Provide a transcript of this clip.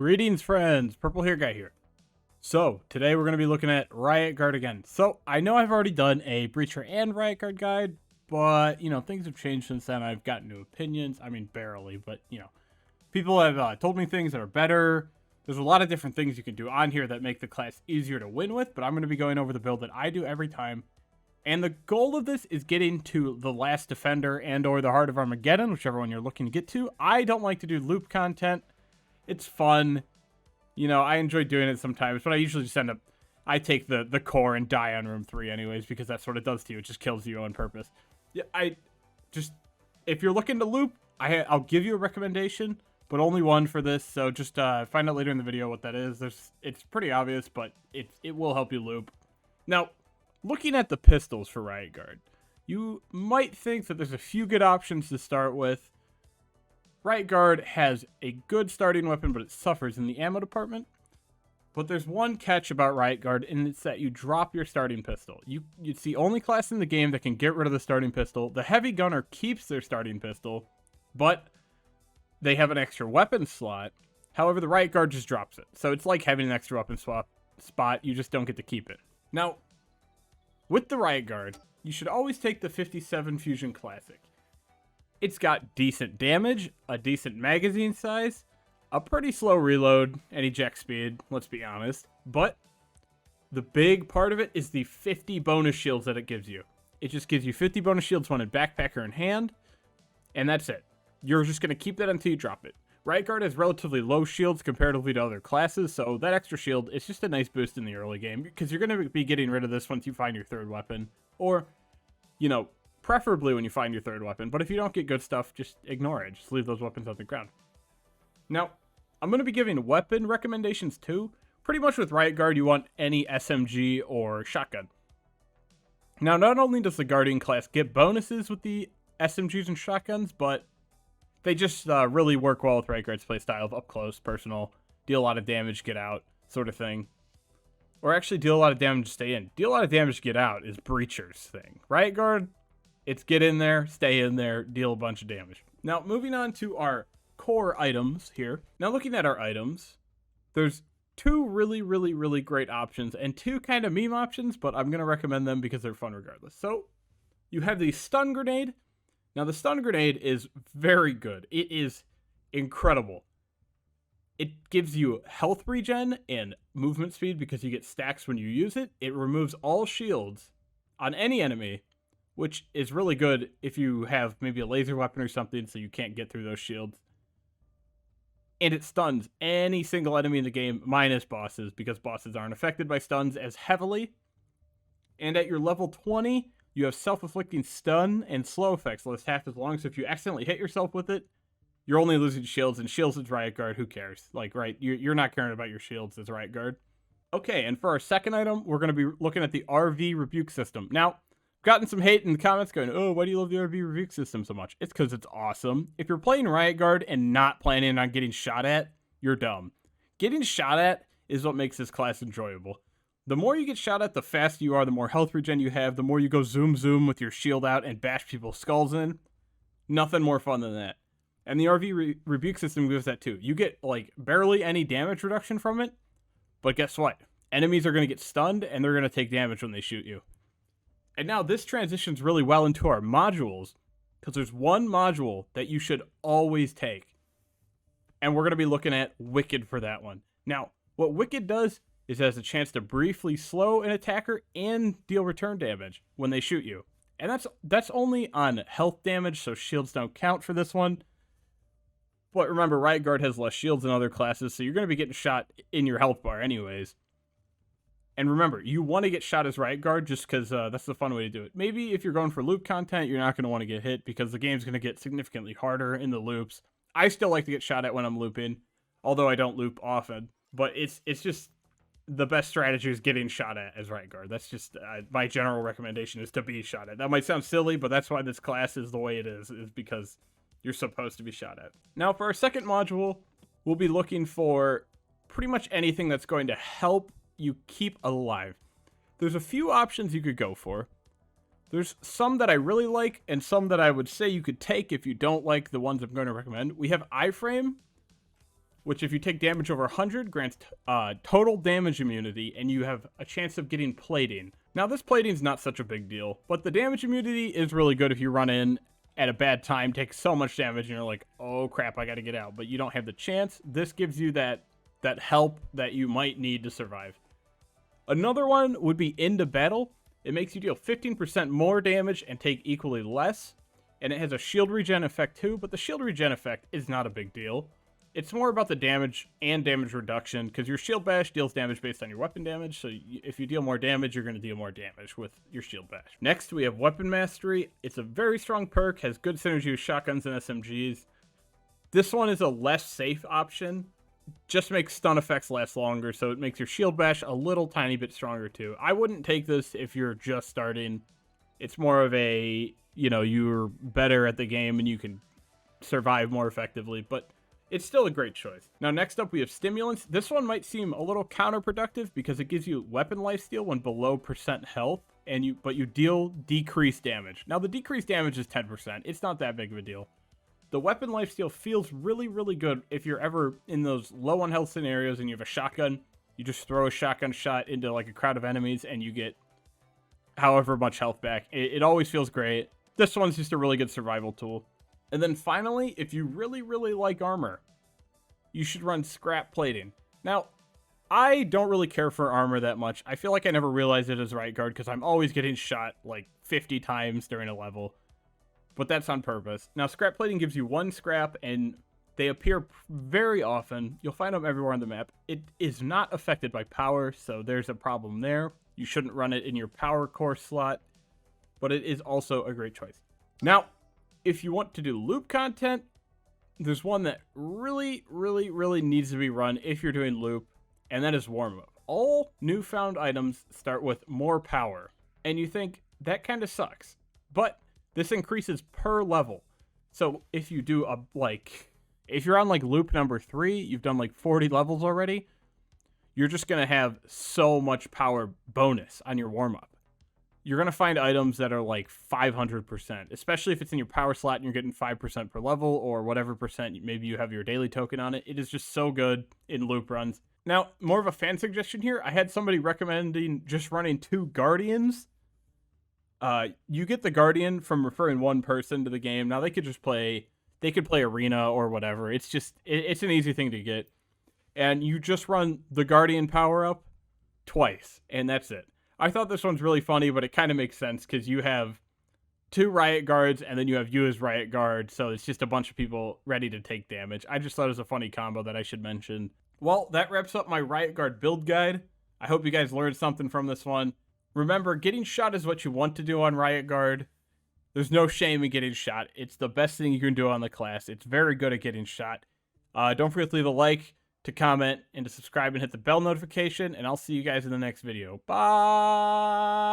Greetings, friends. Purple Hair Guy here. So, today we're going to be looking at Riot Guard again. So, I know I've already done a Breacher and Riot Guard guide, but, things have changed since then. I've gotten new opinions. I mean, barely, but, people have told me things that are better. There's a lot of different things you can do on here that make the class easier to win with, but I'm going to be going over the build that I do every time. And the goal of this is getting to the Last Defender and or the Heart of Armageddon, whichever one you're looking to get to. I don't like to do loop content. It's fun. I enjoy doing it sometimes, but I usually just I take the core and die on room 3 anyways, because that's what it does to you. It just kills you on purpose. Yeah, if you're looking to loop, I'll give you a recommendation, but only one for this, so just find out later in the video what that is. It's pretty obvious, but it will help you loop. Now, looking at the pistols for Riot Guard, you might think that there's a few good options to start with. Riot Guard has a good starting weapon, but it suffers in the ammo department. But there's one catch about Riot Guard, and it's that you drop your starting pistol. It's the only class in the game that can get rid of the starting pistol. The Heavy Gunner keeps their starting pistol, but they have an extra weapon slot. However, the Riot Guard just drops it. So it's like having an extra weapon spot. You just don't get to keep it. Now, with the Riot Guard, you should always take the 57 Fusion Classic. It's got decent damage, a decent magazine size, a pretty slow reload and eject speed, let's be honest. But the big part of it is the 50 bonus shields that it gives you. It just gives you 50 bonus shields, one in backpack or in hand, and that's it. You're just going to keep that until you drop it. Riot Guard has relatively low shields comparatively to other classes, so that extra shield is just a nice boost in the early game, because you're going to be getting rid of this once you find your third weapon, or, preferably when you find your third weapon. But if you don't get good stuff, just ignore it. Just leave those weapons on the ground. Now, I'm going to be giving weapon recommendations too. Pretty much with Riot Guard, you want any SMG or shotgun. Now, not only does the Guardian class get bonuses with the SMGs and shotguns, but they just really work well with Riot Guard's playstyle of up close, personal, deal a lot of damage, get out, sort of thing. Or actually deal a lot of damage, stay in. Deal a lot of damage, get out is Breacher's thing. Riot Guard, it's get in there, stay in there, deal a bunch of damage. Now, moving on to our core items here. Now, looking at our items, there's two really, really, really great options and two kind of meme options, but I'm going to recommend them because they're fun regardless. So, you have the Stun Grenade. Now, the Stun Grenade is very good. It is incredible. It gives you health regen and movement speed because you get stacks when you use it. It removes all shields on any enemy, which is really good if you have maybe a laser weapon or something so you can't get through those shields. And it stuns any single enemy in the game minus bosses, because bosses aren't affected by stuns as heavily. And at your level 20, you have self-inflicting stun and slow effects last half as long, so if you accidentally hit yourself with it, you're only losing shields, and shields is Riot Guard, who cares? Like, right, you're not caring about your shields as Riot Guard. Okay, and for our second item, we're going to be looking at the RV Rebuke System. Now, gotten some hate in the comments going, oh, why do you love the RV Rebuke System so much? It's because it's awesome. If you're playing Riot Guard and not planning on getting shot at, you're dumb. Getting shot at is what makes this class enjoyable. The more you get shot at, the faster you are, the more health regen you have, the more you go zoom zoom with your shield out and bash people's skulls in. Nothing more fun than that. And the RV Rebuke System gives that too. You get, barely any damage reduction from it, but guess what? Enemies are going to get stunned, and they're going to take damage when they shoot you. And now this transitions really well into our modules, because there's one module that you should always take. And we're going to be looking at Wicked for that one. Now, what Wicked does is it has a chance to briefly slow an attacker and deal return damage when they shoot you. And that's only on health damage, so shields don't count for this one. But remember, Riot Guard has less shields than other classes, so you're going to be getting shot in your health bar anyways. And remember, you want to get shot as Riot Guard just because that's the fun way to do it. Maybe if you're going for loop content, you're not going to want to get hit because the game's going to get significantly harder in the loops. I still like to get shot at when I'm looping, although I don't loop often. But it's just the best strategy is getting shot at as Riot Guard. That's just my general recommendation, is to be shot at. That might sound silly, but that's why this class is the way it is because you're supposed to be shot at. Now, for our second module, we'll be looking for pretty much anything that's going to help you keep alive. There's a few options you could go for. There's some that I really like, and some that I would say you could take if you don't like the ones I'm going to recommend. We have iframe. which if you take damage over 100, grants total damage immunity, and you have a chance of getting plating. Now, this plating is not such a big deal, but the damage immunity is really good if you run in at a bad time, take so much damage, and you're like, oh crap, I gotta get out, but you don't have the chance. This gives you that help that you might need to survive. Another one would be Into Battle. It makes you deal 15% more damage and take equally less, and it has a shield regen effect too, but the shield regen effect is not a big deal. It's more about the damage and damage reduction, because your shield bash deals damage based on your weapon damage, so if you deal more damage, you're going to deal more damage with your shield bash. Next, we have Weapon Mastery. It's a very strong perk, has good synergy with shotguns and SMGs. This one is a less safe option, just makes stun effects last longer, so it makes your shield bash a little tiny bit stronger too. I wouldn't take this if you're just starting. It's more of a, you're better at the game and you can survive more effectively, but it's still a great choice. Now, next up, we have Stimulants. This one might seem a little counterproductive because it gives you weapon lifesteal when below % health, but you deal decreased damage. Now, the decreased damage is 10%. It's not that big of a deal. The weapon lifesteal feels really, really good if you're ever in those low on health scenarios and you have a shotgun. You just throw a shotgun shot into like a crowd of enemies and you get however much health back. It always feels great. This one's just a really good survival tool. And then finally, if you really, really like armor, you should run scrap plating. Now, I don't really care for armor that much. I feel like I never realized it as Riot Guard because I'm always getting shot like 50 times during a level. But that's on purpose. Now, scrap plating gives you 1 scrap, and they appear very often. You'll find them everywhere on the map. It is not affected by power, so there's a problem there. You shouldn't run it in your power core slot, but it is also a great choice. Now, if you want to do loop content, there's one that really, really, really needs to be run if you're doing loop, and that is warm-up. All newfound items start with more power, and you think, that kind of sucks. But this increases per level. So if you do if you're on like loop number 3, you've done like 40 levels already, you're just going to have so much power bonus on your warm-up. You're going to find items that are like 500%, especially if it's in your power slot and you're getting 5% per level or whatever percent, maybe you have your daily token on it. It is just so good in loop runs. Now, more of a fan suggestion here. I had somebody recommending just running 2 Guardians. You get the Guardian from referring one person to the game. Now, they could play Arena or whatever. It's an easy thing to get. And you just run the Guardian power-up twice, and that's it. I thought this one's really funny, but it kind of makes sense because you have 2 Riot Guards, and then you have you as Riot Guard, so it's just a bunch of people ready to take damage. I just thought it was a funny combo that I should mention. Well, that wraps up my Riot Guard build guide. I hope you guys learned something from this one. Remember, getting shot is what you want to do on Riot Guard. There's no shame in getting shot. It's the best thing you can do on the class. It's very good at getting shot. Don't forget to leave a like, to comment, and to subscribe and hit the bell notification, and I'll see you guys in the next video. Bye!